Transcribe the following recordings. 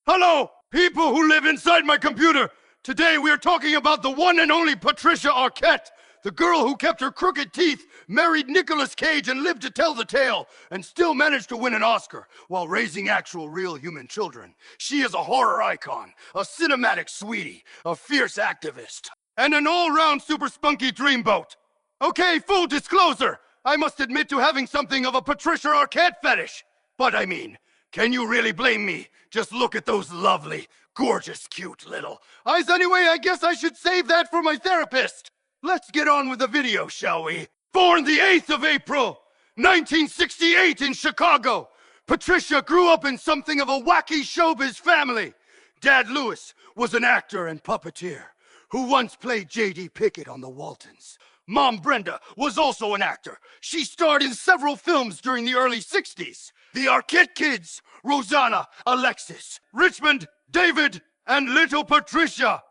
Hello, people who live inside my computer. Today we are talking about the one and only Patricia Arquette, the girl who kept her crooked teeth, married Nicolas Cage, and lived to tell the tale, and still managed to win an Oscar while raising actual real human children. She is a horror icon, a cinematic sweetie, a fierce activist, and an all-round super spunky dreamboat. Okay, full disclosure, I must admit to having something of a Patricia Arquette fetish. But I mean, can you really blame me? Just look at those lovely, gorgeous, cute little eyes. Anyway, I guess I should save that for my therapist. Let's get on with the video, shall we? Born the 8th of April, 1968 in Chicago, Patricia grew up in something of a wacky showbiz family. Dad Lewis was an actor and puppeteer who once played J.D. Pickett on the Waltons. Mom Brenda was also an actor. She starred in several films during the early 60s. The Arquette kids, Rosanna, Alexis, Richmond, David, and little Patricia,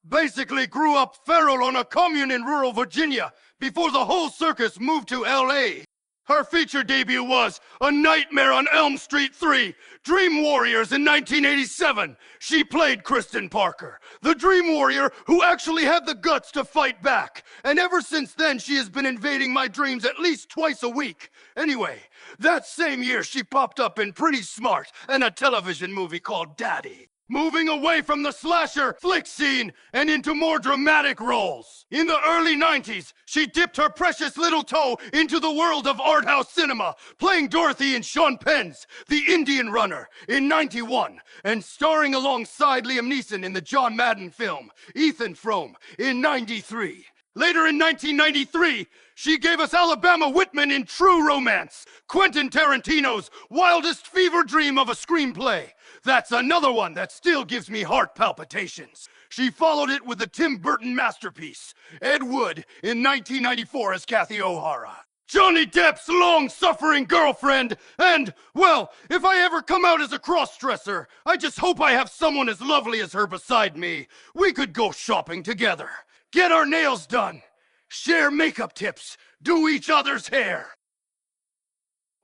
basically grew up feral on a commune in rural Virginia before the whole circus moved to L.A. Her feature debut was A Nightmare on Elm Street 3, Dream Warriors in 1987. She played Kristen Parker, the Dream Warrior who actually had the guts to fight back. And ever since then, she has been invading my dreams at least twice a week. Anyway, that same year, she popped up in Pretty Smart and a television movie called Daddy. Moving away from the slasher flick scene and into more dramatic roles. In the early 90s, she dipped her precious little toe into the world of art house cinema, playing Dorothy in Sean Penn's The Indian Runner in 91, and starring alongside Liam Neeson in the John Madden film Ethan Frome in 93. Later in 1993, she gave us Alabama Whitman in True Romance, Quentin Tarantino's wildest fever dream of a screenplay. That's another one that still gives me heart palpitations. She followed it with the Tim Burton masterpiece, Ed Wood, in 1994 as Kathy O'Hara. Johnny Depp's long-suffering girlfriend, and, well, if I ever come out as a cross-dresser, I just hope I have someone as lovely as her beside me. We could go shopping together, get our nails done, share makeup tips, do each other's hair.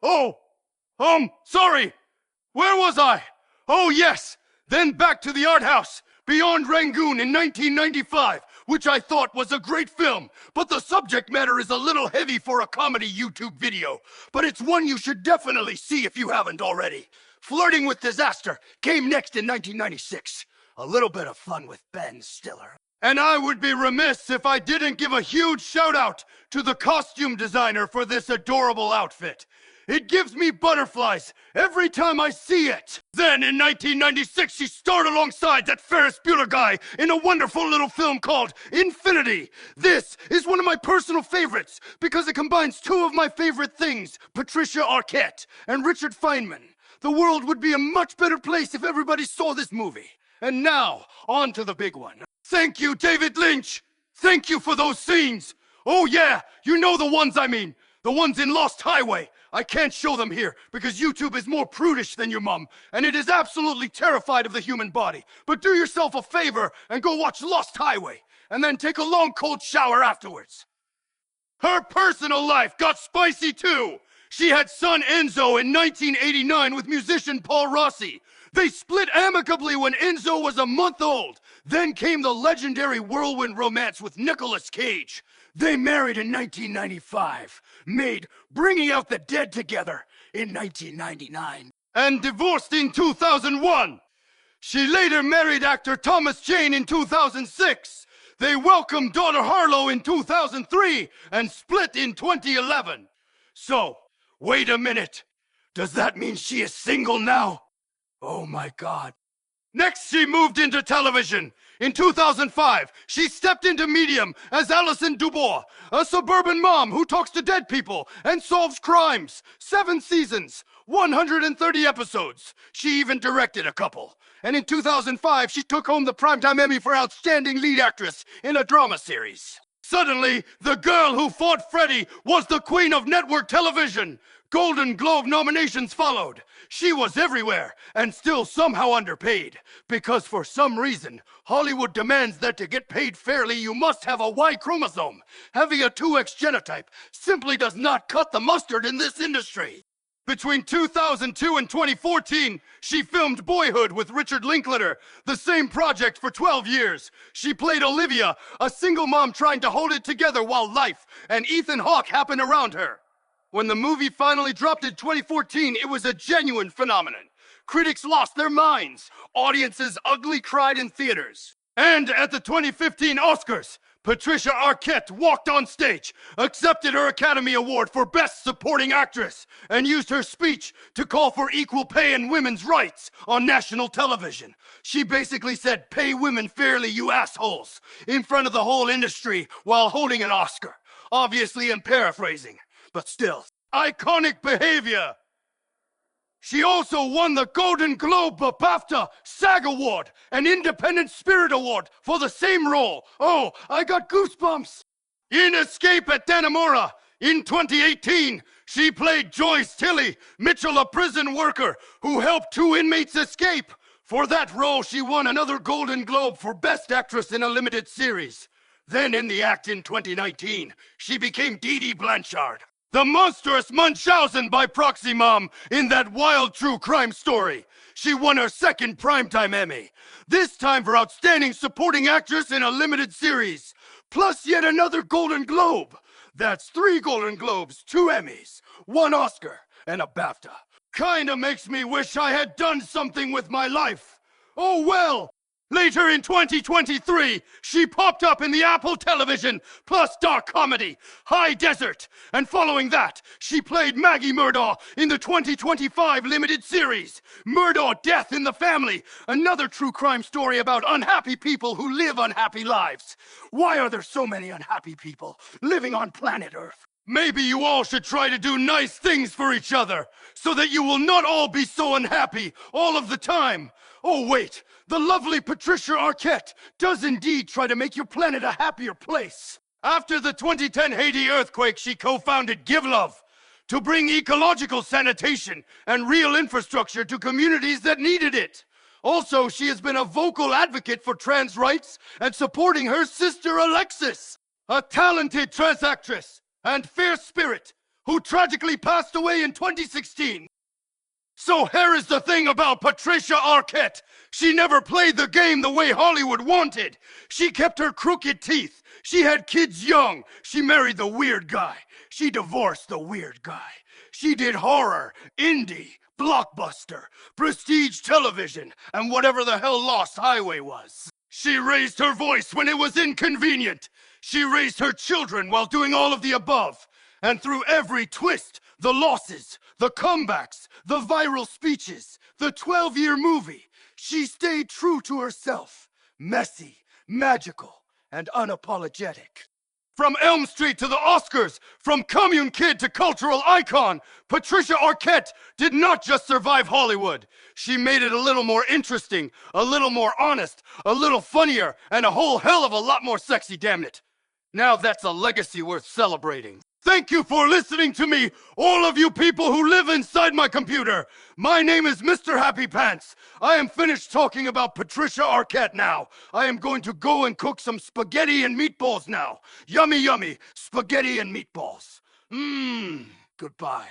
Oh, sorry, where was I? Oh yes, then back to the art house, Beyond Rangoon in 1995, which I thought was a great film, but the subject matter is a little heavy for a comedy YouTube video, but it's one you should definitely see if you haven't already. Flirting with Disaster came next in 1996. A little bit of fun with Ben Stiller. And I would be remiss if I didn't give a huge shout out to the costume designer for this adorable outfit. It gives me butterflies every time I see it. Then in 1996, she starred alongside that Ferris Bueller guy in a wonderful little film called Infinity. This is one of my personal favorites because it combines two of my favorite things, Patricia Arquette and Richard Feynman. The world would be a much better place if everybody saw this movie. And now, on to the big one. Thank you, David Lynch. Thank you for those scenes. Oh yeah, you know the ones I mean. The ones in Lost Highway. I can't show them here because YouTube is more prudish than your mom, and it is absolutely terrified of the human body. But do yourself a favor and go watch Lost Highway, and then take a long cold shower afterwards. Her personal life got spicy too. She had son Enzo in 1989 with musician Paul Rossi. They split amicably when Enzo was a month old. Then came the legendary whirlwind romance with Nicolas Cage. They married in 1995, made Bringing Out the Dead together in 1999, and divorced in 2001. She later married actor Thomas Jane in 2006. They welcomed daughter Harlow in 2003 and split in 2011. So, wait a minute. Does that mean she is single now? Oh my God. Next, she moved into television. In 2005, she stepped into Medium as Alison Dubois, a suburban mom who talks to dead people and solves crimes. 7 seasons, 130 episodes. She even directed a couple. And in 2005, she took home the Primetime Emmy for Outstanding Lead Actress in a drama series. Suddenly, the girl who fought Freddy was the queen of network television. Golden Globe nominations followed. She was everywhere and still somehow underpaid. Because for some reason, Hollywood demands that to get paid fairly, you must have a Y chromosome. Having a 2X genotype simply does not cut the mustard in this industry. Between 2002 and 2014, she filmed Boyhood with Richard Linklater, the same project for 12 years. She played Olivia, a single mom trying to hold it together while life and Ethan Hawke happen around her. When the movie finally dropped in 2014, it was a genuine phenomenon. Critics lost their minds. Audiences ugly cried in theaters. And at the 2015 Oscars, Patricia Arquette walked on stage, accepted her Academy Award for Best Supporting Actress, and used her speech to call for equal pay and women's rights on national television. She basically said, "Pay women fairly, you assholes," in front of the whole industry while holding an Oscar. Obviously, I'm paraphrasing, but still, iconic behavior. She also won the Golden Globe, a BAFTA, SAG Award, and Independent Spirit Award for the same role. Oh, I got goosebumps. In Escape at Dannemora, in 2018, she played Joyce Tilley, Mitchell, a prison worker who helped 2 inmates escape. For that role, she won another Golden Globe for Best Actress in a Limited Series. Then in the act in 2019, she became Dee Dee Blanchard, the monstrous Munchausen by proxy mom in That Wild True Crime Story. She won her second Primetime Emmy, this time for Outstanding Supporting Actress in a Limited Series, plus yet another Golden Globe. That's 3 Golden Globes, 2 Emmys, 1 Oscar, and a BAFTA. Kinda makes me wish I had done something with my life. Oh well. Later in 2023, she popped up in the Apple Television Plus dark comedy, High Desert. And following that, she played Maggie Murdaugh in the 2025 limited series, Murdaugh Death in the Family, another true crime story about unhappy people who live unhappy lives. Why are there so many unhappy people living on planet Earth? Maybe you all should try to do nice things for each other, so that you will not all be so unhappy all of the time. Oh wait, the lovely Patricia Arquette does indeed try to make your planet a happier place. After the 2010 Haiti earthquake, she co-founded Give Love to bring ecological sanitation and real infrastructure to communities that needed it. Also, she has been a vocal advocate for trans rights and supporting her sister Alexis, a talented trans actress and fierce spirit who tragically passed away in 2016. So here is the thing about Patricia Arquette. She never played the game the way Hollywood wanted. She kept her crooked teeth. She had kids young. She married the weird guy. She divorced the weird guy. She did horror, indie, blockbuster, prestige television, and whatever the hell Lost Highway was. She raised her voice when it was inconvenient. She raised her children while doing all of the above. And through every twist, the losses, the comebacks, the viral speeches, the 12-year movie, she stayed true to herself. Messy, magical, and unapologetic. From Elm Street to the Oscars, from commune kid to cultural icon, Patricia Arquette did not just survive Hollywood. She made it a little more interesting, a little more honest, a little funnier, and a whole hell of a lot more sexy, damn it. Now that's a legacy worth celebrating. Thank you for listening to me, all of you people who live inside my computer. My name is Mr. HappyPants. I am finished talking about Patricia Arquette now. I am going to go and cook some spaghetti and meatballs now. Yummy, yummy, spaghetti and meatballs. Goodbye.